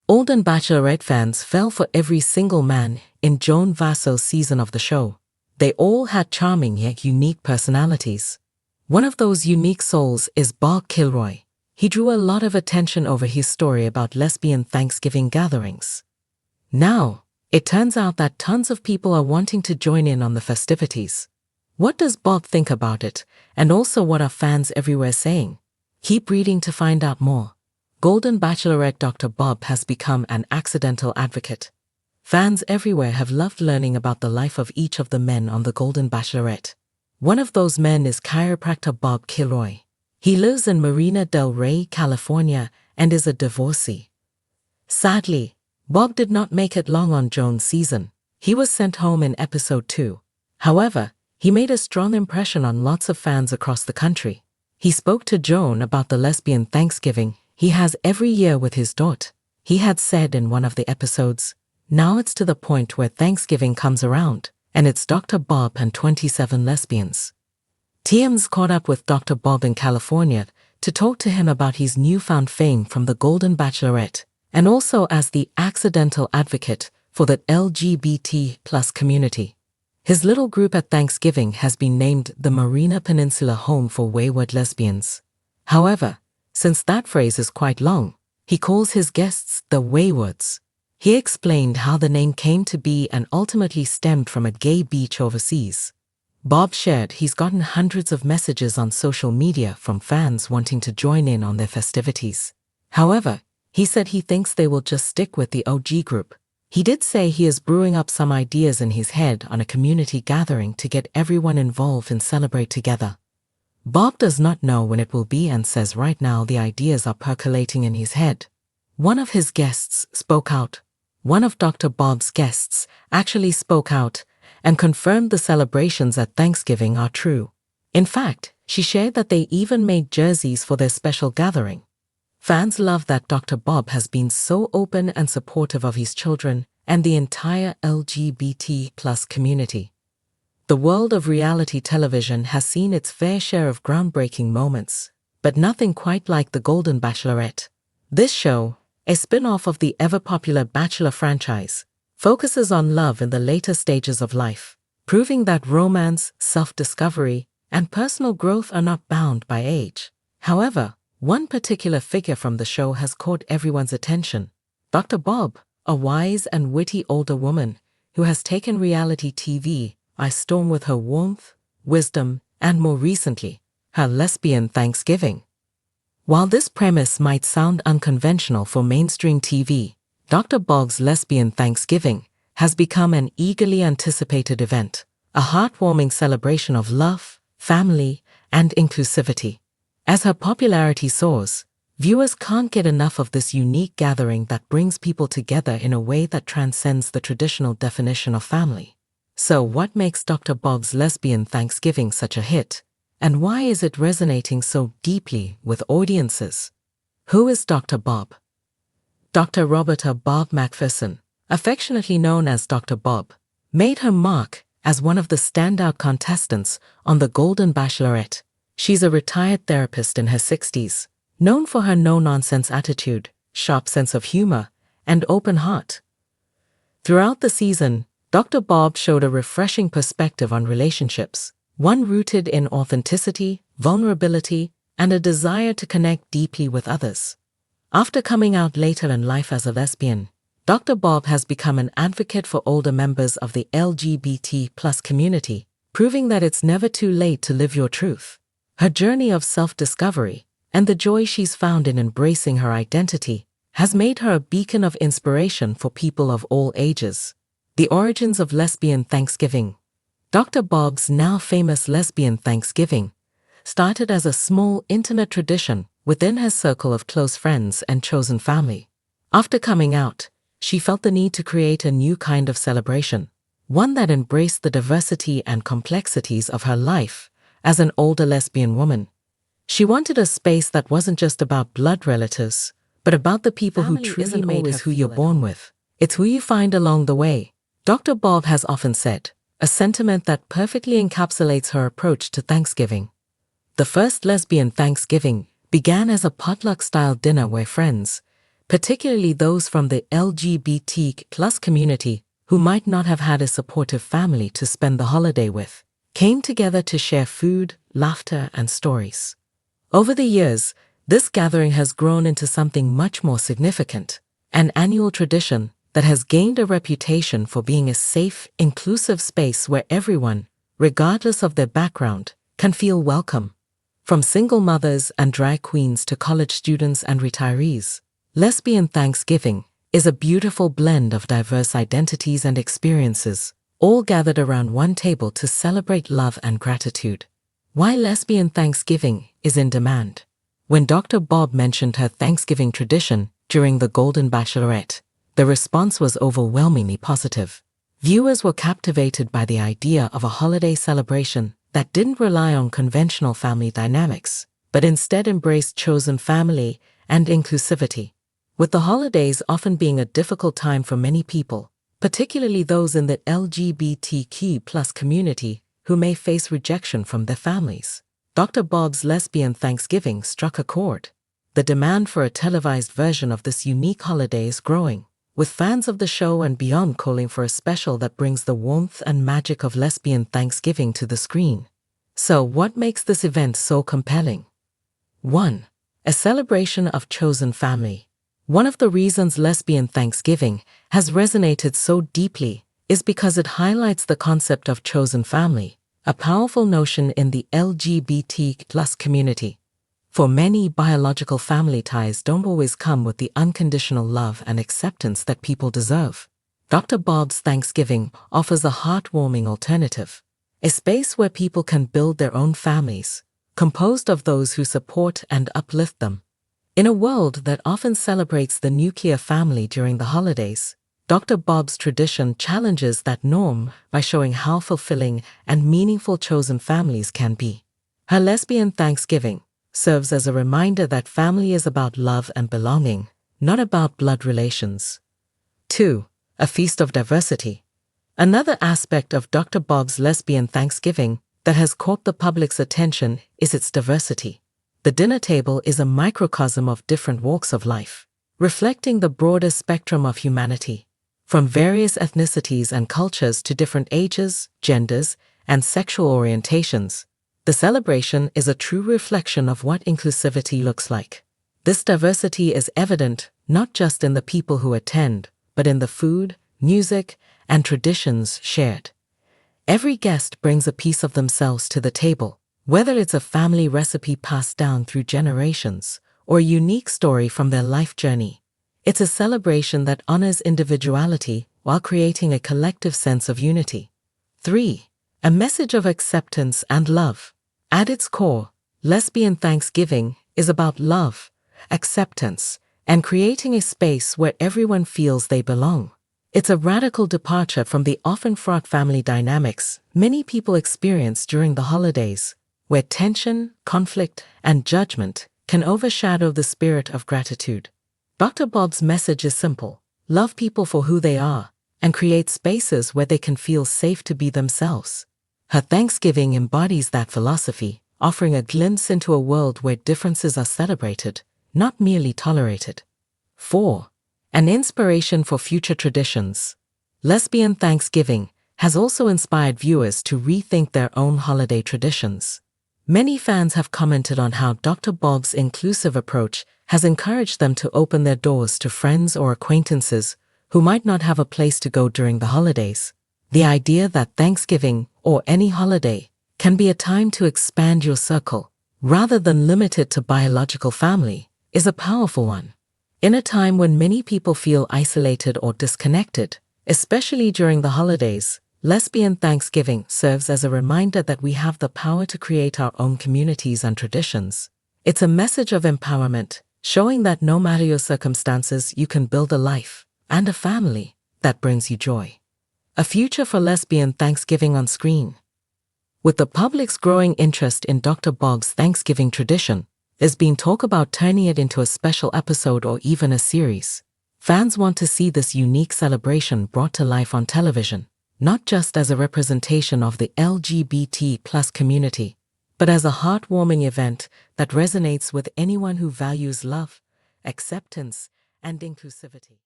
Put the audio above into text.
Olden Bachelorette fans fell for every single man in Joan Vasso's season of the show. They all had charming yet unique personalities. One of those unique souls is Bob Kilroy. He drew a lot of attention over his story about lesbian Thanksgiving gatherings. Now, it turns out that tons of people are wanting to join in on the festivities. What does Bob think about it, and also what are fans everywhere saying? Keep reading to find out more. Golden Bachelorette Dr. Bob has become an accidental advocate. Fans everywhere have loved learning about the life of each of the men on the Golden Bachelorette. One of those men is chiropractor Bob Kilroy. He lives in Marina del Rey, California, and is a divorcee. Sadly, Bob did not make it long on Joan's season. He was sent home in episode 2. However, he made a strong impression on lots of fans across the country. He spoke to Joan about the lesbian Thanksgiving he has every year with his daughter. He had said in one of the episodes, "Now it's to the point where Thanksgiving comes around, and it's Dr. Bob and 27 lesbians." TMZ caught up with Dr. Bob in California to talk to him about his newfound fame from the Golden Bachelorette, and also as the accidental advocate for the LGBT+ community. His little group at Thanksgiving has been named the Marina Peninsula Home for Wayward Lesbians. However, since that phrase is quite long, he calls his guests the Waywards. He explained how the name came to be and ultimately stemmed from a gay beach overseas. Bob shared he's gotten hundreds of messages on social media from fans wanting to join in on their festivities. However, he said he thinks they will just stick with the OG group. He did say he is brewing up some ideas in his head on a community gathering to get everyone involved and celebrate together. Bob does not know when it will be and says right now the ideas are percolating in his head. One of his guests spoke out. One of Dr. Bob's guests actually spoke out and confirmed the celebrations at Thanksgiving are true. In fact, she shared that they even made jerseys for their special gathering. Fans love that Dr. Bob has been so open and supportive of his children and the entire LGBT+ community. The world of reality television has seen its fair share of groundbreaking moments, but nothing quite like the Golden Bachelorette. This show, a spin-off of the ever-popular Bachelor franchise, focuses on love in the later stages of life, proving that romance, self-discovery, and personal growth are not bound by age. However, one particular figure from the show has caught everyone's attention: Dr. Bob, a wise and witty older woman who has taken reality TV by storm with her warmth, wisdom, and more recently, her lesbian Thanksgiving. While this premise might sound unconventional for mainstream TV, Dr. Bob's Lesbian Thanksgiving has become an eagerly anticipated event, a heartwarming celebration of love, family, and inclusivity. As her popularity soars, viewers can't get enough of this unique gathering that brings people together in a way that transcends the traditional definition of family. So what makes Dr. Bob's Lesbian Thanksgiving such a hit? And why is it resonating so deeply with audiences? Who is Dr. Bob? Dr. Roberta Bob McPherson, affectionately known as Dr. Bob, made her mark as one of the standout contestants on the Golden Bachelorette. She's a retired therapist in her 60s, known for her no-nonsense attitude, sharp sense of humor, and open heart. Throughout the season, Dr. Bob showed a refreshing perspective on relationships, one rooted in authenticity, vulnerability, and a desire to connect deeply with others. After coming out later in life as a lesbian, Dr. Bob has become an advocate for older members of the LGBT+ community, proving that it's never too late to live your truth. Her journey of self-discovery and the joy she's found in embracing her identity has made her a beacon of inspiration for people of all ages. The origins of Lesbian Thanksgiving. Dr. Bob's now famous Lesbian Thanksgiving started as a small, intimate tradition within her circle of close friends and chosen family. After coming out, she felt the need to create a new kind of celebration, one that embraced the diversity and complexities of her life as an older lesbian woman. She wanted a space that wasn't just about blood relatives, but about the people who truly made her who you're born with. It's who you find along the way. Dr. Bob has often said, a sentiment that perfectly encapsulates her approach to Thanksgiving. The first Lesbian Thanksgiving began as a potluck-style dinner where friends, particularly those from the LGBT plus community who might not have had a supportive family to spend the holiday with, came together to share food, laughter, and stories. Over the years, this gathering has grown into something much more significant, an annual tradition that has gained a reputation for being a safe, inclusive space where everyone, regardless of their background, can feel welcome. From single mothers and drag queens to college students and retirees, Lesbian Thanksgiving is a beautiful blend of diverse identities and experiences, all gathered around one table to celebrate love and gratitude. Why Lesbian Thanksgiving is in demand. When Dr. Bob mentioned her Thanksgiving tradition during the Golden Bachelorette, the response was overwhelmingly positive. Viewers were captivated by the idea of a holiday celebration that didn't rely on conventional family dynamics, but instead embraced chosen family and inclusivity. With the holidays often being a difficult time for many people, particularly those in the LGBTQ+ community who may face rejection from their families, Dr. Bob's Lesbian Thanksgiving struck a chord. The demand for a televised version of this unique holiday is growing, with fans of the show and beyond calling for a special that brings the warmth and magic of Lesbian Thanksgiving to the screen. So, what makes this event so compelling? 1. A celebration of chosen family. One of the reasons Lesbian Thanksgiving has resonated so deeply is because it highlights the concept of chosen family, a powerful notion in the LGBT+ community. For many, biological family ties don't always come with the unconditional love and acceptance that people deserve. Dr. Bob's Thanksgiving offers a heartwarming alternative, a space where people can build their own families, composed of those who support and uplift them. In a world that often celebrates the nuclear family during the holidays, Dr. Bob's tradition challenges that norm by showing how fulfilling and meaningful chosen families can be. Her Lesbian Thanksgiving serves as a reminder that family is about love and belonging, not about blood relations. 2. A feast of diversity. Another aspect of Dr. Bob's Lesbian Thanksgiving that has caught the public's attention is its diversity. The dinner table is a microcosm of different walks of life, reflecting the broader spectrum of humanity. From various ethnicities and cultures to different ages, genders, and sexual orientations, the celebration is a true reflection of what inclusivity looks like. This diversity is evident not just in the people who attend, but in the food, music, and traditions shared. Every guest brings a piece of themselves to the table, whether it's a family recipe passed down through generations or a unique story from their life journey. It's a celebration that honors individuality while creating a collective sense of unity. 3. A message of acceptance and love. At its core, Lesbian Thanksgiving is about love, acceptance, and creating a space where everyone feels they belong. It's a radical departure from the often fraught family dynamics many people experience during the holidays, where tension, conflict, and judgment can overshadow the spirit of gratitude. Dr. Bob's message is simple: love people for who they are, and create spaces where they can feel safe to be themselves. Her Thanksgiving embodies that philosophy, offering a glimpse into a world where differences are celebrated, not merely tolerated. 4. An inspiration for future traditions. Lesbian Thanksgiving has also inspired viewers to rethink their own holiday traditions. Many fans have commented on how Dr. Bob's inclusive approach has encouraged them to open their doors to friends or acquaintances who might not have a place to go during the holidays. The idea that Thanksgiving, or any holiday, can be a time to expand your circle, rather than limit it to biological family, is a powerful one. In a time when many people feel isolated or disconnected, especially during the holidays, Lesbian Thanksgiving serves as a reminder that we have the power to create our own communities and traditions. It's a message of empowerment, showing that no matter your circumstances, you can build a life and a family that brings you joy. A future for Lesbian Thanksgiving on screen. With the public's growing interest in Dr. Bob's Thanksgiving tradition, there's been talk about turning it into a special episode or even a series. Fans want to see this unique celebration brought to life on television, not just as a representation of the LGBT+ community, but as a heartwarming event that resonates with anyone who values love, acceptance, and inclusivity.